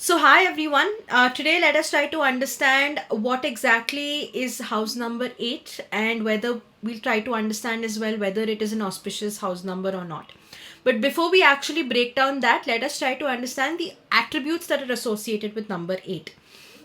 So, hi everyone. Today, let us try to understand what exactly is house number 8 and whether we'll try to understand as well whether it is an auspicious house number or not. But before we actually break down that, let us try to understand the attributes that are associated with number 8.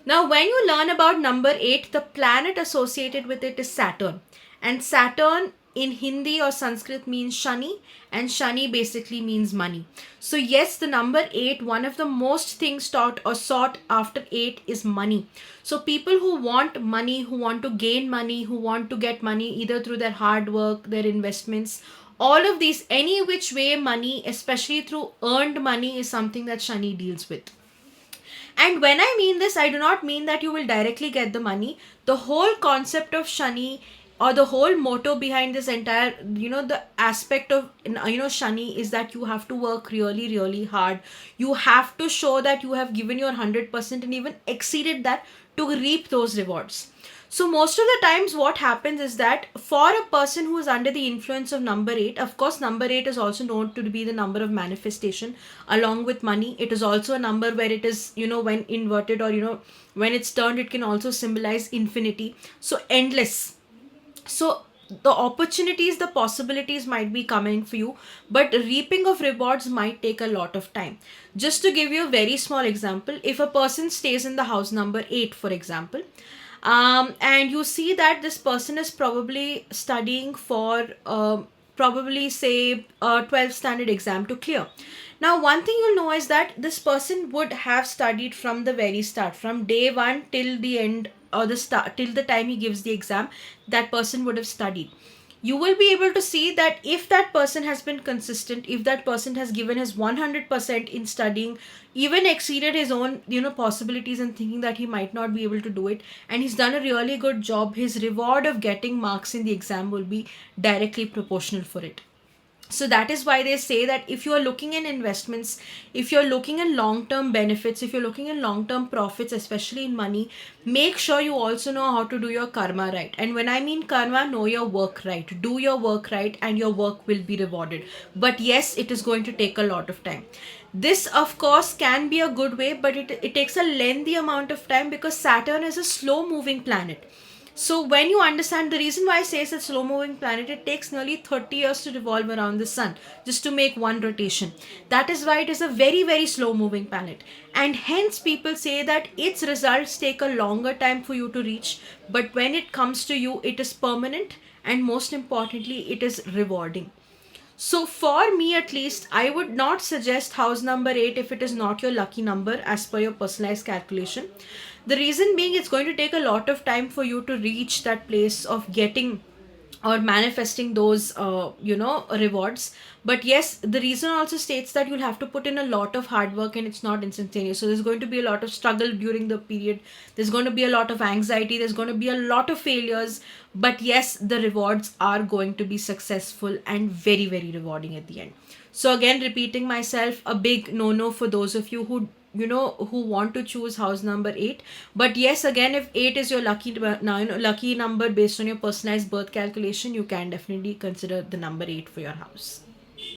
Now, when you learn about number 8, the planet associated with it is Saturn. And Saturn in Hindi or Sanskrit means Shani, and Shani basically means money. So, yes, the number 8, one of the most things taught or sought after 8 is money. So, people who want money, who want to gain money, who want to get money either through their hard work, their investments, all of these, any which way money, especially through earned money, is something that Shani deals with. And when I mean this, I do not mean that you will directly get the money. The whole concept of Shani or the whole motto behind this entire, the aspect of, Shani is that you have to work really, really hard. You have to show that you have given your 100% and even exceeded that to reap those rewards. So most of the times what happens is that for a person who is under the influence of number 8, of course number 8 is also known to be the number of manifestation along with money. It is also a number where it is, when inverted or, when it's turned, it can also symbolize infinity. So endless. So the opportunities, the possibilities might be coming for you, but reaping of rewards might take a lot of time. Just to give you a very small example, if a person stays in the house number 8, for example, and you see that this person is probably studying for probably say a 12th standard exam to clear. Now, one thing you'll know is that this person would have studied from the very start, from day one till the end, or the start till the time he gives the exam. That person would have studied. You will be able to see that if that person has been consistent, if that person has given his 100% in studying, even exceeded his own possibilities and thinking that he might not be able to do it, and he's done a really good job, his reward of getting marks in the exam will be directly proportional for it. So that is why they say that if you are looking in investments, if you're looking in long term benefits, if you're looking in long term profits, especially in money, make sure you also know how to do your karma right. And when I mean karma, know your work right. Do your work right and your work will be rewarded. But yes, it is going to take a lot of time. This, of course, can be a good way, but it takes a lengthy amount of time because Saturn is a slow moving planet. So when you understand the reason why I say it's a slow moving planet, it takes nearly 30 years to revolve around the sun just to make one rotation. That is why it is a very, very slow moving planet. And hence people say that its results take a longer time for you to reach. But when it comes to you, it is permanent, and most importantly, it is rewarding. So, for me at least, I would not suggest house number 8 if it is not your lucky number as per your personalized calculation. The reason being, it's going to take a lot of time for you to reach that place of getting or manifesting those rewards. But yes, the reason also states that you'll have to put in a lot of hard work and it's not instantaneous. So there's going to be a lot of struggle during the period, there's going to be a lot of anxiety, there's going to be a lot of failures, but yes, the rewards are going to be successful and very, very rewarding at the end. So again, repeating myself, a big no no for those of you who want to choose house number 8. But yes, again, if 8 is your lucky number based on your personalized birth calculation, you can definitely consider the number 8 for your house.